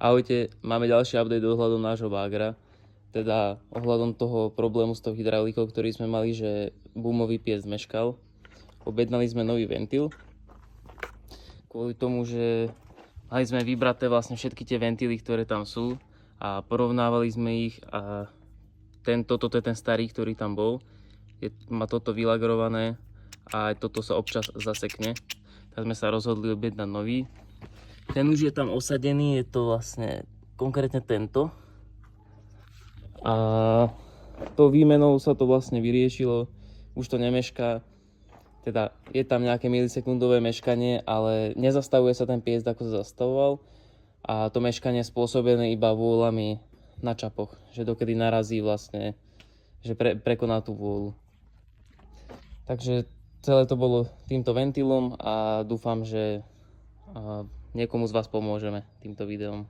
Ahojte, máme ďalší update ohľadom nášho Wagra, teda ohľadom toho problému s tou hydraulikou, ktorý sme mali, že boomový piec meškal. Objednali sme nový ventil, kvôli tomu, že mali sme vybraté vlastne všetky tie ventily, ktoré tam sú a porovnávali sme ich a toto je ten starý, ktorý tam bol. Má toto vylagrované a aj toto sa občas zasekne. Tak sme sa rozhodli objednať nový. Ten už je tam osadený, je to vlastne konkrétne tento. A tou výmenou sa to vlastne vyriešilo, už to nemešká. Teda je tam nejaké milisekundové meškanie, ale nezastavuje sa ten piec, ako sa zastavoval. A to meškanie je spôsobené iba vôľami na čapoch, že dokedy narazí vlastne, že prekoná tú vôľu. Takže celé to bolo týmto ventilom a dúfam, že niekomu z vás pomôžeme týmto videom.